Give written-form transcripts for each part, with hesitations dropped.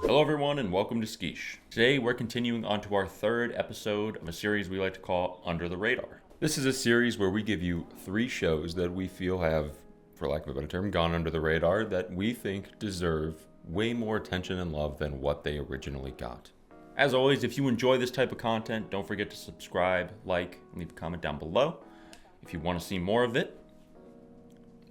Hello everyone and welcome to Skish. Today we're continuing on to our third episode of a series we like to call Under the Radar. This is a series where we give you 3 shows that we feel have, for lack of a better term, gone under the radar that we think deserve way more attention and love than what they originally got. As always, if you enjoy this type of content, don't forget to subscribe, like, and leave a comment down below. If you want to see more of it,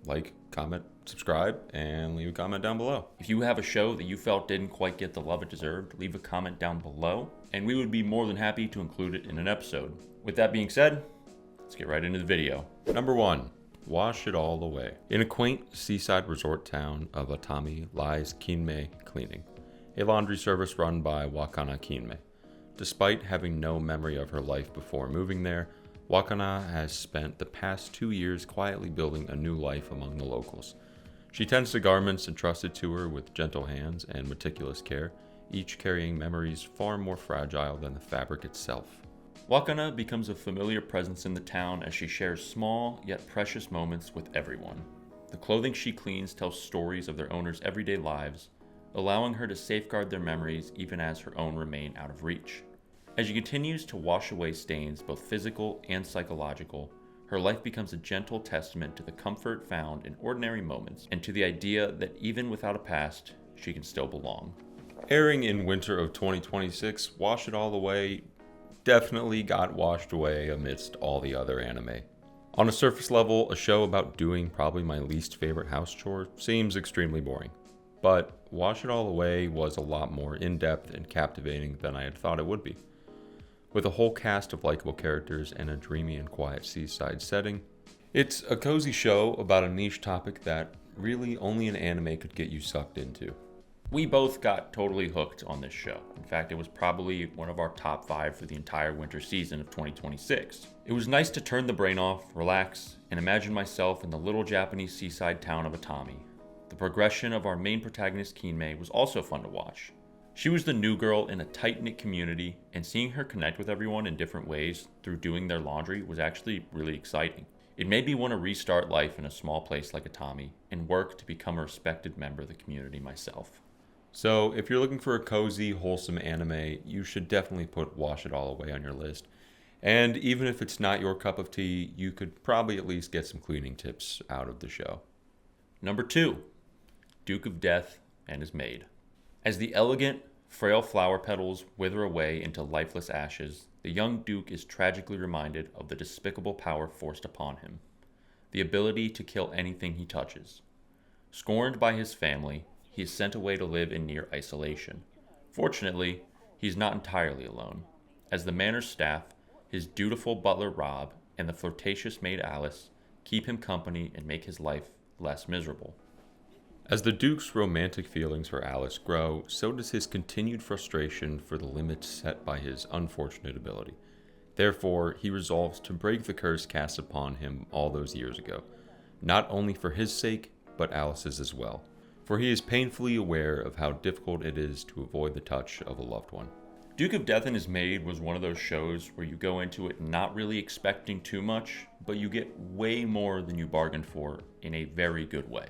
like, comment, subscribe, and leave a comment down below. If you have a show that you felt didn't quite get the love it deserved, leave a comment down below, and we would be more than happy to include it in an episode. With that being said, let's get right into the video. Number 1. Wash It All Away. In a quaint seaside resort town of Atami lies Kinmei Cleaning, a laundry service run by Wakana Kinmei. Despite having no memory of her life before moving there, Wakana has spent the past 2 years quietly building a new life among the locals. She tends to garments entrusted to her with gentle hands and meticulous care, each carrying memories far more fragile than the fabric itself. Wakana becomes a familiar presence in the town as she shares small yet precious moments with everyone. The clothing she cleans tells stories of their owners' everyday lives, allowing her to safeguard their memories even as her own remain out of reach. As she continues to wash away stains, both physical and psychological, her life becomes a gentle testament to the comfort found in ordinary moments and to the idea that even without a past, she can still belong. Airing in winter of 2026, Wash It All Away definitely got washed away amidst all the other anime. On a surface level, a show about doing probably my least favorite house chore seems extremely boring. But Wash It All Away was a lot more in-depth and captivating than I had thought it would be. With a whole cast of likable characters and a dreamy and quiet seaside setting, it's a cozy show about a niche topic that really only an anime could get you sucked into. We both got totally hooked on this show. In fact, it was probably one of our top 5 for the entire winter season of 2026. It was nice to turn the brain off, relax, and imagine myself in the little Japanese seaside town of Atami. The progression of our main protagonist Kinmei was also fun to watch. She was the new girl in a tight-knit community, and seeing her connect with everyone in different ways through doing their laundry was actually really exciting. It made me want to restart life in a small place like Atami and work to become a respected member of the community myself. So, if you're looking for a cozy, wholesome anime, you should definitely put Wash It All Away on your list. And even if it's not your cup of tea, you could probably at least get some cleaning tips out of the show. Number 2. Duke of Death and his Maid. As the elegant, frail flower petals wither away into lifeless ashes, the young Duke is tragically reminded of the despicable power forced upon him, the ability to kill anything he touches. Scorned by his family, he is sent away to live in near isolation. Fortunately, he is not entirely alone, as the manor's staff, his dutiful butler Rob, and the flirtatious maid Alice keep him company and make his life less miserable. As the Duke's romantic feelings for Alice grow, so does his continued frustration for the limits set by his unfortunate ability. Therefore, he resolves to break the curse cast upon him all those years ago, not only for his sake, but Alice's as well, for he is painfully aware of how difficult it is to avoid the touch of a loved one. Duke of Death and His Maid was one of those shows where you go into it not really expecting too much, but you get way more than you bargained for in a very good way.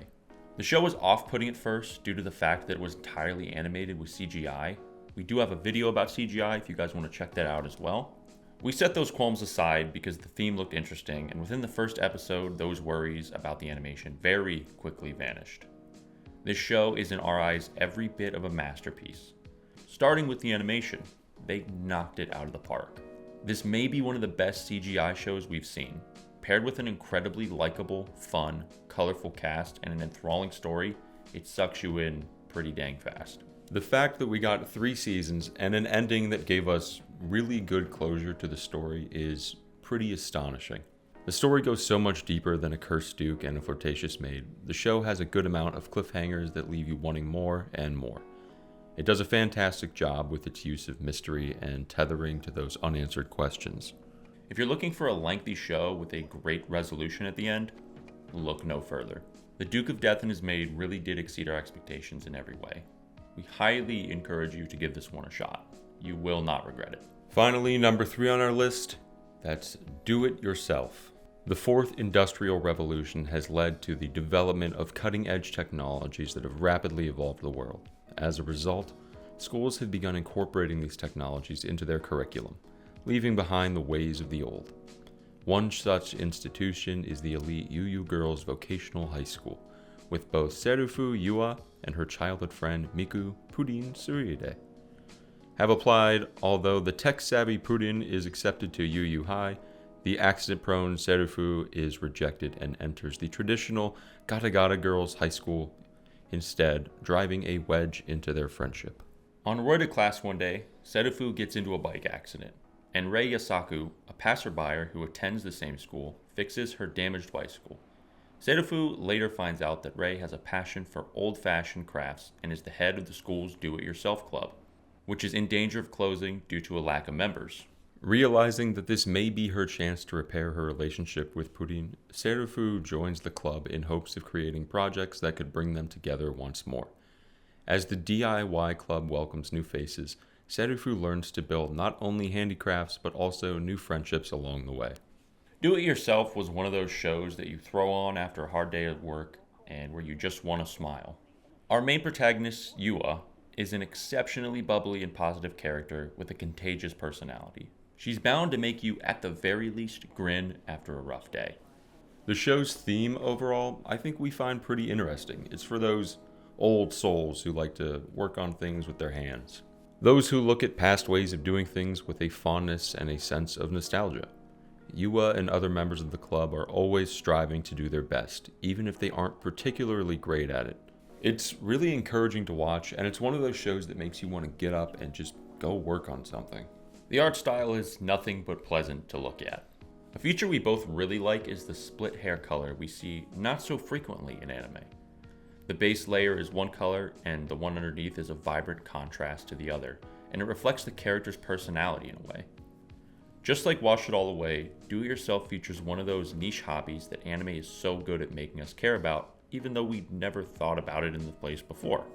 The show was off-putting at first due to the fact that it was entirely animated with CGI. We do have a video about CGI if you guys want to check that out as well. We set those qualms aside because the theme looked interesting, and within the first episode, those worries about the animation very quickly vanished. This show is in our eyes every bit of a masterpiece. Starting with the animation, they knocked it out of the park. This may be one of the best CGI shows we've seen. Paired with an incredibly likable, fun, colorful cast and an enthralling story, it sucks you in pretty dang fast. The fact that we got 3 seasons and an ending that gave us really good closure to the story is pretty astonishing. The story goes so much deeper than a cursed duke and a flirtatious maid. The show has a good amount of cliffhangers that leave you wanting more and more. It does a fantastic job with its use of mystery and tethering to those unanswered questions. If you're looking for a lengthy show with a great resolution at the end, look no further. The Duke of Death and His Maid really did exceed our expectations in every way. We highly encourage you to give this one a shot. You will not regret it. Finally, number 3 on our list, that's Do It Yourself. The 4th Industrial Revolution has led to the development of cutting-edge technologies that have rapidly evolved the world. As a result, schools have begun incorporating these technologies into their curriculum, leaving behind the ways of the old. One such institution is the elite UU Girls Vocational High School, with both Serufu Yua and her childhood friend Miku Pudin Suride have applied. Although the tech-savvy Pudin is accepted to UU High, the accident-prone Serufu is rejected and enters the traditional Gata Gata Girls High School instead, driving a wedge into their friendship. On road to class one day, Serufu gets into a bike accident, and Rei Yasaku, a passerby who attends the same school, fixes her damaged bicycle. Serufu later finds out that Rei has a passion for old-fashioned crafts and is the head of the school's do-it-yourself club, which is in danger of closing due to a lack of members. Realizing that this may be her chance to repair her relationship with Pudin, Serufu joins the club in hopes of creating projects that could bring them together once more. As the DIY club welcomes new faces, Serufu learns to build not only handicrafts but also new friendships along the way. Do It Yourself was one of those shows that you throw on after a hard day at work and where you just want to smile. Our main protagonist, Yua, is an exceptionally bubbly and positive character with a contagious personality. She's bound to make you, at the very least, grin after a rough day. The show's theme overall, I think we find pretty interesting. It's for those old souls who like to work on things with their hands. Those who look at past ways of doing things with a fondness and a sense of nostalgia. Yua and other members of the club are always striving to do their best, even if they aren't particularly great at it. It's really encouraging to watch, and it's one of those shows that makes you want to get up and just go work on something. The art style is nothing but pleasant to look at. A feature we both really like is the split hair color we see not so frequently in anime. The base layer is one color, and the one underneath is a vibrant contrast to the other, and it reflects the character's personality in a way. Just like Wash It All Away, Do It Yourself features one of those niche hobbies that anime is so good at making us care about, even though we'd never thought about it in the place before.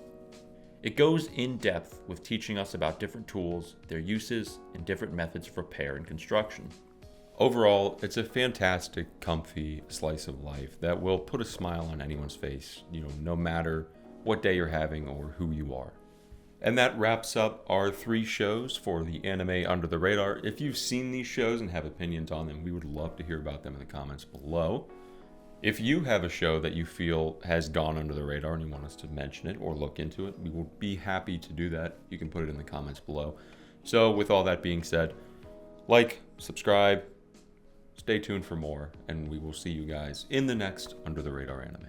It goes in depth with teaching us about different tools, their uses, and different methods of repair and construction. Overall, it's a fantastic, comfy slice of life that will put a smile on anyone's face, no matter what day you're having or who you are. And that wraps up our 3 shows for the Anime Under the Radar. If you've seen these shows and have opinions on them, we would love to hear about them in the comments below. If you have a show that you feel has gone under the radar and you want us to mention it or look into it, we will be happy to do that. You can put it in the comments below. So with all that being said, like, subscribe, stay tuned for more, and we will see you guys in the next Under the Radar anime.